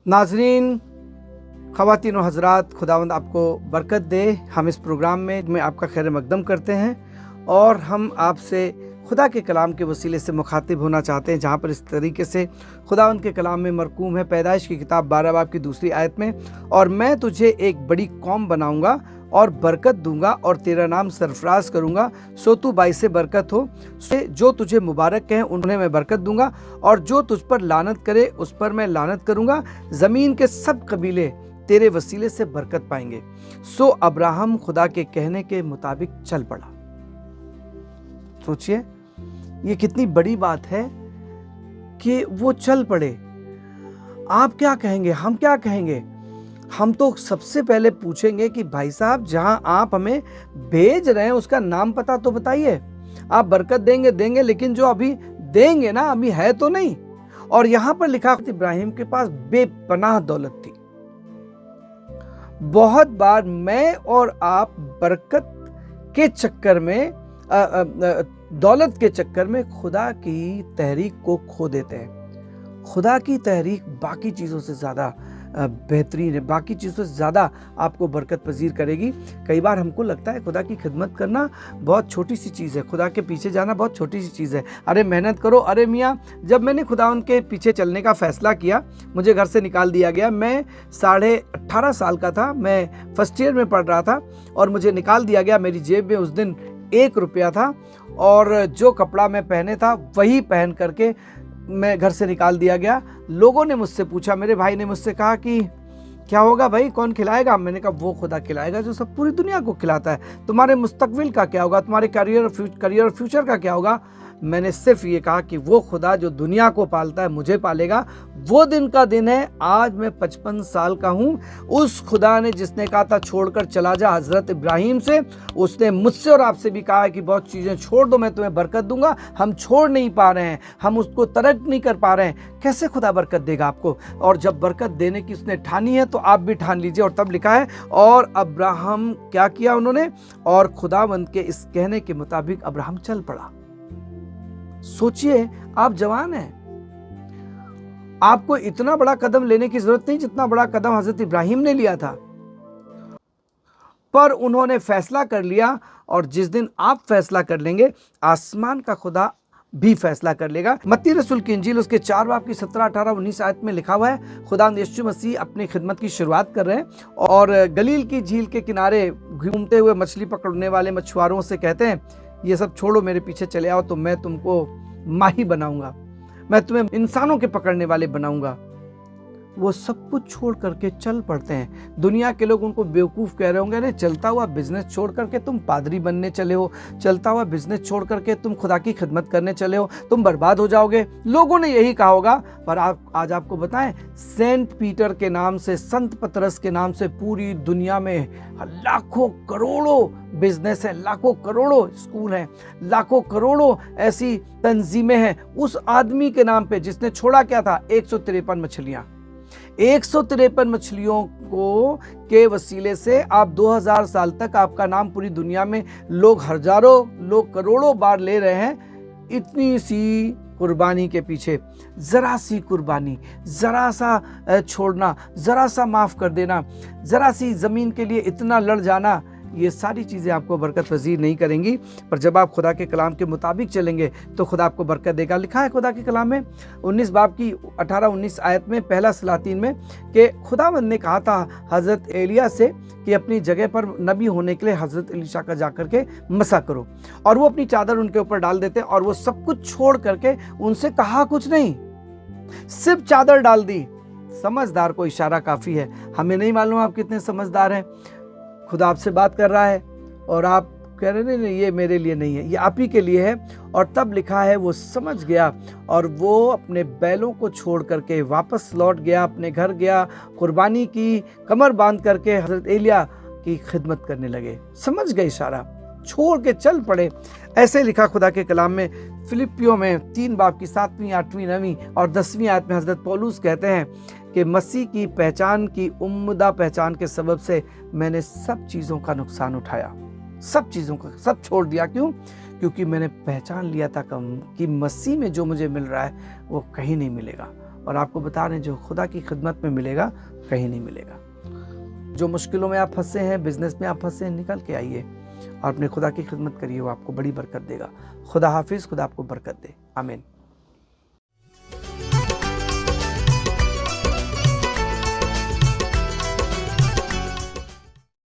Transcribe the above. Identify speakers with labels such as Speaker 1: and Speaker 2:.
Speaker 1: नाजरीन, ख़वातीन व हज़रात, खुदावंद आपको बरकत दे। हम इस प्रोग्राम में आपका खैर मकदम करते हैं और हम आपसे खुदा के कलाम के वसीले से मुखातिब होना चाहते हैं, जहाँ पर इस तरीके से खुदावंद के कलाम में मरकूम है पैदाइश की किताब 12 बाब की दूसरी आयत में, और मैं तुझे एक बड़ी कौम बनाऊंगा और बरकत दूंगा और तेरा नाम सरफराज करूंगा, सो तू बाइस से बरकत हो। जो तुझे मुबारक कहें उन्हें मैं बरकत दूंगा, और जो तुझ पर लानत करे उस पर मैं लानत करूंगा। ज़मीन के सब कबीले तेरे वसीले से बरकत पाएंगे। सो अब्राहम खुदा के कहने के मुताबिक चल पड़ा। सोचिए, ये कितनी बड़ी बात है कि वो चल पड़े। आप क्या कहेंगे, हम क्या कहेंगे? हम तो सबसे पहले पूछेंगे कि भाई साहब, जहां आप हमें भेज रहे हैं उसका नाम पता तो बताइए। आप बरकत देंगे, लेकिन जो अभी देंगे ना, अभी है तो नहीं। और यहां पर लिखा, इब्राहिम के पास बेपनाह दौलत थी। बहुत बार मैं और आप बरकत के चक्कर में, दौलत के चक्कर में खुदा की तहरीक को खो देते हैं। खुदा की तहरीक बाकी चीज़ों से ज़्यादा बेहतरीन है, बाकी चीज़ों से ज़्यादा आपको बरकत पजीर करेगी। कई बार हमको लगता है खुदा की खिदमत करना बहुत छोटी सी चीज़ है, खुदा के पीछे जाना बहुत छोटी सी चीज़ है। अरे मेहनत करो। अरे मियाँ, जब मैंने खुदा उनके पीछे चलने का फ़ैसला किया, मुझे घर से निकाल दिया गया। मैं 18.5 साल का था, मैं फर्स्ट ईयर में पढ़ रहा था और मुझे निकाल दिया गया। मेरी जेब में उस दिन 1 रुपया था और जो कपड़ा मैं पहने था वही पहन करके मैं घर से निकाल दिया गया। लोगों ने मुझसे पूछा, मेरे भाई ने मुझसे कहा कि क्या होगा भाई, कौन खिलाएगा? मैंने कहा वो खुदा खिलाएगा जो सब पूरी दुनिया को खिलाता है। तुम्हारे मुस्तकबिल का क्या होगा, तुम्हारे करियर और फ्यूचर का क्या होगा? मैंने सिर्फ ये कहा कि वो खुदा जो दुनिया को पालता है मुझे पालेगा। वो दिन का दिन है। आज मैं 55 साल का हूँ। उस खुदा ने जिसने कहा था छोड़कर चला जा हज़रत इब्राहिम से, उसने मुझसे और आपसे भी कहा है कि बहुत चीज़ें छोड़ दो, मैं तुम्हें बरकत दूंगा। हम छोड़ नहीं पा रहे हैं, हम उसको तरक नहीं कर पा रहे हैं। कैसे खुदा बरकत देगा आपको? और जब बरकत देने की उसने ठानी है तो आप भी ठान लीजिए। और तब लिखा है, और अब्राहम क्या किया उन्होंने, और खुदावंद के इस कहने के मुताबिक अब्राहम चल पड़ा। सोचिए, आप जवान हैं, आपको इतना बड़ा कदम लेने की जरूरत नहीं जितना बड़ा कदम हजरत इब्राहिम ने लिया था, पर उन्होंने फैसला कर लिया। और जिस दिन आप फैसला कर लेंगे, आसमान का खुदा भी फैसला कर लेगा। मत्ती रसूल की इंजील उसके 4 बाब की 17, 18, 19 आयत में लिखा हुआ है, खुदा यीशु मसीह अपनी खिदमत की शुरुआत कर रहे हैं और गलील की झील के किनारे घूमते हुए मछली पकड़ने वाले मछुआरों से कहते हैं, ये सब छोड़ो, मेरे पीछे चले आओ तो मैं तुमको माही बनाऊंगा, मैं तुम्हें इंसानों के पकड़ने वाले बनाऊंगा। वो सब कुछ छोड़ करके चल पड़ते हैं। दुनिया के लोग उनको बेवकूफ़ कह रहे होंगे, अरे चलता हुआ बिजनेस छोड़ करके तुम पादरी बनने चले हो, चलता हुआ बिजनेस छोड़ करके तुम खुदा की खिदमत करने चले हो, तुम बर्बाद हो जाओगे। लोगों ने यही कहा होगा। पर आज आपको बताएं, सेंट पीटर के नाम से, संत पतरस के नाम से पूरी दुनिया में लाखों करोड़ों बिजनेस है, लाखों करोड़ों स्कूल हैं, लाखों करोड़ों ऐसी तंजीमें हैं उस आदमी के नाम पे जिसने छोड़ा क्या था, 153 मछलियां। 153 मछलियों को के वसीले से आप 2000 साल तक आपका नाम पूरी दुनिया में लोग हजारों, लोग करोड़ों बार ले रहे हैं। इतनी सी कुर्बानी के पीछे, ज़रा सी कुर्बानी, ज़रा सा छोड़ना, ज़रा सा माफ़ कर देना, ज़रा सी ज़मीन के लिए इतना लड़ जाना, ये सारी चीज़ें आपको बरकत पजीर नहीं करेंगी। पर जब आप खुदा के कलाम के मुताबिक चलेंगे तो खुदा आपको बरकत देगा। लिखा है खुदा के कलाम में 19 बाब की 18-19 आयत में, पहला सलातीन में, कि खुदावंद ने कहा था हज़रत एलिया से कि अपनी जगह पर नबी होने के लिए हज़रत एलीशा का जा करके मसा करो। और वो अपनी चादर उनके ऊपर डाल देते और वो सब कुछ छोड़ करके, उनसे कहा कुछ नहीं, सिर्फ चादर डाल दी। समझदार को इशारा काफ़ी है। हमें नहीं मालूम आप कितने समझदार हैं। खुदा आपसे बात कर रहा है और आप कह रहे नहीं, ये मेरे लिए नहीं है, ये आप ही के लिए है। और तब लिखा है वो समझ गया और वो अपने बैलों को छोड़ करके वापस लौट गया, अपने घर गया, कुर्बानी की, कमर बांध करके हज़रत एलिया की खिदमत करने लगे। समझ गए इशारा, छोड़ के चल पड़े। ऐसे लिखा खुदा के कलाम में फिलिपियों में 3 बाब की 7वीं, 8वीं, 9वीं और 10वीं आयत में हज़रत पौलुस कहते हैं कि मसीह की पहचान की उम्दा पहचान के सबब से मैंने सब चीज़ों का नुकसान उठाया, सब चीज़ों का सब छोड़ दिया। क्यों? क्योंकि मैंने पहचान लिया था कि मसीह में जो मुझे मिल रहा है वो कहीं नहीं मिलेगा। और आपको बता रहे हैं जो खुदा की खिदमत में मिलेगा कहीं नहीं मिलेगा। जो मुश्किलों में आप फंसे हैं, बिजनेस में आप फंसे हैं, निकल के आइए और अपने खुदा की खिदमत करिए, वो आपको बड़ी बरकत देगा। खुदा हाफिज़, खुदा आपको बरकत दे। आमीन।